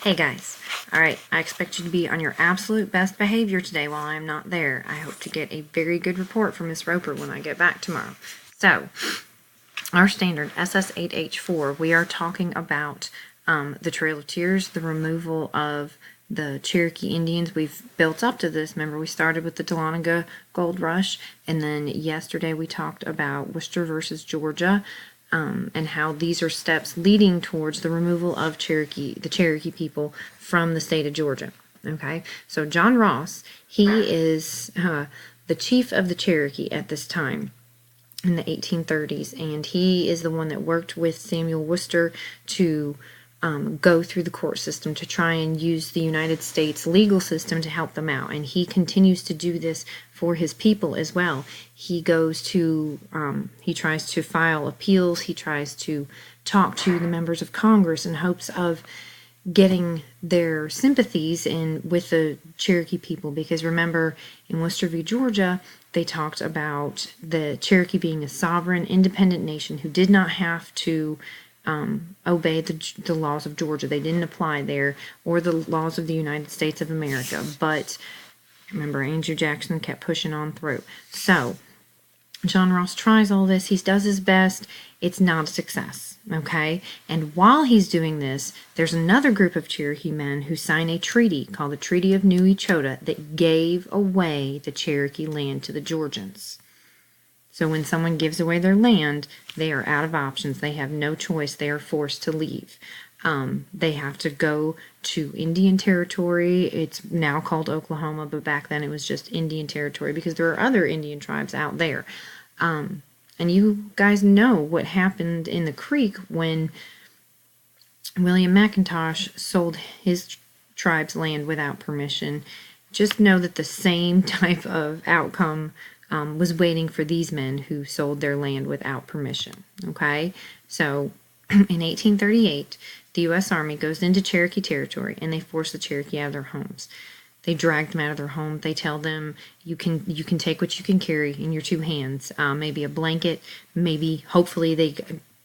Hey guys, alright, I expect you to be on your absolute best behavior today while I'm not there. I hope to get a very good report from Miss Roper when I get back tomorrow. So, our standard SS8H4, we are talking about the Trail of Tears, the removal of the Cherokee Indians. We've built up to this. Remember, we started with the Dahlonega Gold Rush, and then yesterday we talked about Worcester versus Georgia. And how these are steps leading towards the removal of the Cherokee people from the state of Georgia. Okay, so John Ross, he is the chief of the Cherokee at this time in the 1830s, and he is the one that worked with Samuel Worcester to go through the court system to try and use the United States legal system to help them out. And he continues to do this for his people as well. He goes to, he tries to file appeals. He tries to talk to the members of Congress in hopes of getting their sympathies in with the Cherokee people. Because remember, in Worcester v. Georgia, they talked about the Cherokee being a sovereign, independent nation who did not have to obey the laws of Georgia. They didn't apply there, or the laws of the United States of America. But remember, Andrew Jackson kept pushing on through. So John Ross tries all this. He does his best. It's not a success, okay? And while he's doing this, there's another group of Cherokee men who sign a treaty called the Treaty of New Echota that gave away the Cherokee land to the Georgians. So when someone gives away their land, they are out of options. They have no choice. They are forced to leave. They have to go to Indian Territory. It's now called Oklahoma, but back then it was just Indian Territory because there are other Indian tribes out there. And you guys know what happened in the Creek when William McIntosh sold his tribe's land without permission. Just know that the same type of outcome was waiting for these men who sold their land without permission. Okay, so in 1838, the U.S. Army goes into Cherokee territory and they force the Cherokee out of their homes. They drag them out of their home. They tell them you can take what you can carry in your two hands, maybe a blanket, maybe hopefully they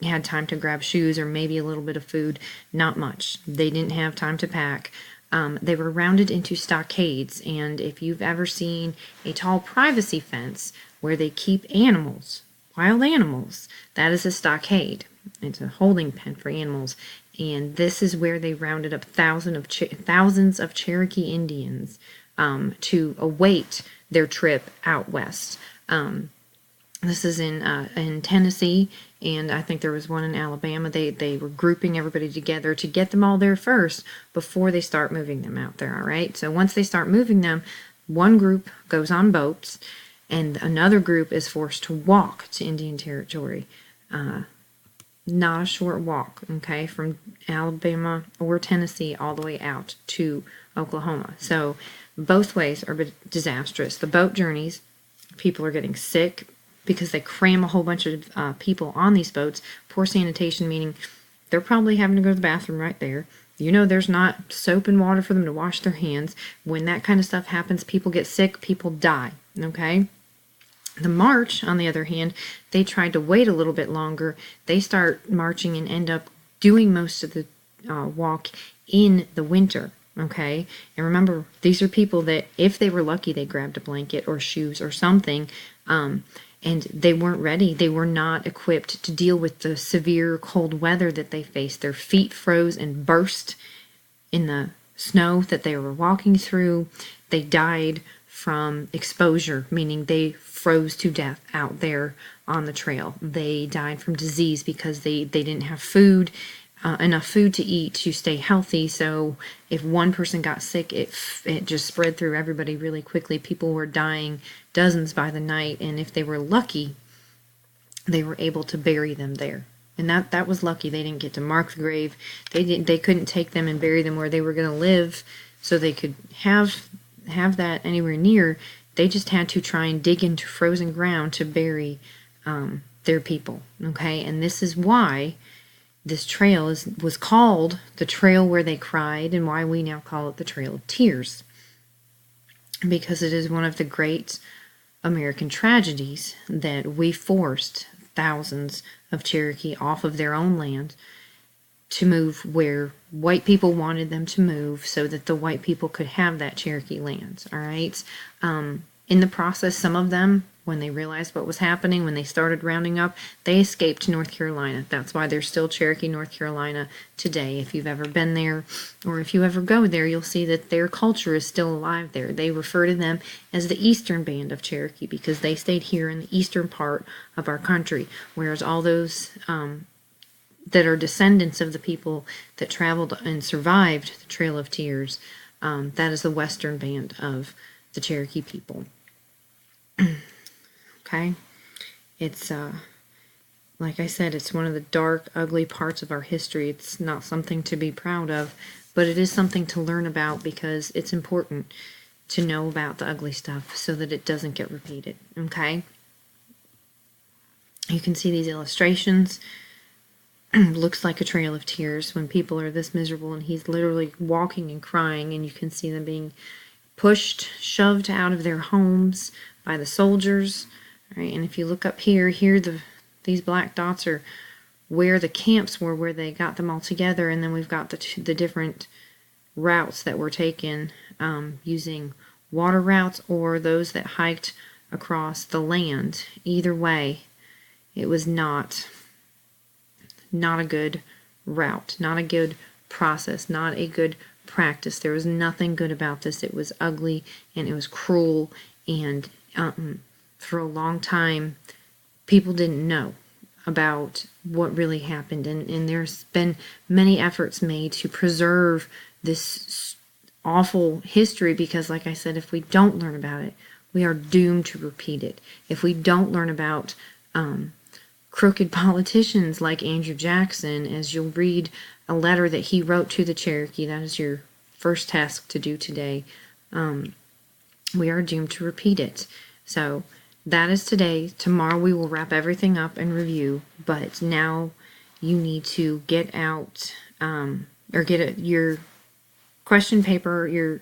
had time to grab shoes or maybe a little bit of food. Not much. They didn't have time to pack. They were rounded into stockades, and if you've ever seen a tall privacy fence where they keep animals, wild animals, that is a stockade. It's a holding pen for animals, and this is where they rounded up thousands of Cherokee Indians to await their trip out west. This is in Tennessee, and I think there was one in Alabama. They were grouping everybody together to get them all there first before they start moving them out there, all right? So once they start moving them, one group goes on boats, and another group is forced to walk to Indian Territory. Not a short walk, okay, from Alabama or Tennessee all the way out to Oklahoma. So both ways are disastrous. The boat journeys, people are getting sick because they cram a whole bunch of people on these boats. Poor sanitation, meaning they're probably having to go to the bathroom right there. You know, there's not soap and water for them to wash their hands. When that kind of stuff happens, people get sick, people die, okay? The march, on the other hand, they tried to wait a little bit longer. They start marching and end up doing most of the walk in the winter, okay? And remember, these are people that, if they were lucky, they grabbed a blanket or shoes or something, and they weren't ready. They were not equipped to deal with the severe cold weather that they faced. Their feet froze and burst in the snow that they were walking through. They died from exposure, meaning they froze to death out there on the trail. They died from disease because they didn't have food, enough food to eat to stay healthy. So if one person got sick, it just spread through everybody really quickly. People were dying dozens by the night, and if they were lucky, they were able to bury them there. And that was lucky. They didn't get to mark the grave. They couldn't take them and bury them where they were going to live, so they could have that anywhere near. They just had to try and dig into frozen ground to bury their people. Okay, and this is why this trail was called the Trail Where They Cried, and why we now call it the Trail of Tears, because it is one of the great American tragedies that we forced thousands of Cherokee off of their own land to move where white people wanted them to move so that the white people could have that Cherokee land. All right. In the process, some of them, when they realized what was happening, when they started rounding up, they escaped to North Carolina. That's why there's still Cherokee, North Carolina today. If you've ever been there, or if you ever go there, you'll see that their culture is still alive there. They refer to them as the Eastern Band of Cherokee because they stayed here in the eastern part of our country, whereas all those that are descendants of the people that traveled and survived the Trail of Tears, that is the Western Band of the Cherokee people. Okay, it's like I said, it's one of the dark, ugly parts of our history. It's not something to be proud of, but it is something to learn about because it's important to know about the ugly stuff so that it doesn't get repeated. Okay, you can see these illustrations. Looks like a trail of tears when people are this miserable, and he's literally walking and crying, and you can see them being pushed, shoved out of their homes by the soldiers. All right, and if you look up here, these black dots are where the camps were, where they got them all together, and then we've got the different routes that were taken using water routes or those that hiked across the land. Either way, it was not a good route, not a good process, not a good practice. There was nothing good about this. It was ugly and it was cruel, and for a long time people didn't know about what really happened, and there's been many efforts made to preserve this awful history because, like I said, if we don't learn about it, we are doomed to repeat it. If we don't learn about crooked politicians like Andrew Jackson, as you'll read a letter that he wrote to the Cherokee, that is your first task to do today, we are doomed to repeat it. So that is today. Tomorrow we will wrap everything up and review, but now you need to get out or get your question paper, your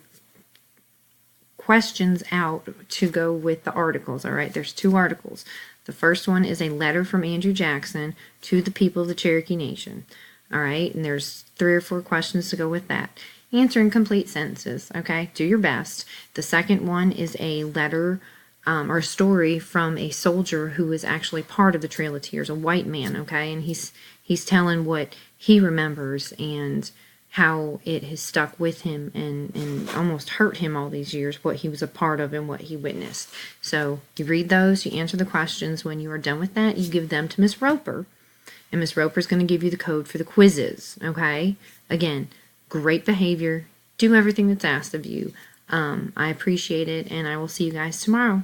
questions out to go with the articles. All right, there's 2 articles. The first one is a letter from Andrew Jackson to the people of the Cherokee Nation. All right, and there's 3 or 4 questions to go with that. Answer in complete sentences, okay? Do your best. The second one is a letter or a story from a soldier who was actually part of the Trail of Tears, a white man, okay? And he's telling what he remembers and how it has stuck with him and almost hurt him all these years, what he was a part of and what he witnessed. So you read those, you answer the questions. When you are done with that, you give them to Miss Roper, and Miss Roper is going to give you the code for the quizzes, okay? Again, great behavior. Do everything that's asked of you. I appreciate it, and I will see you guys tomorrow.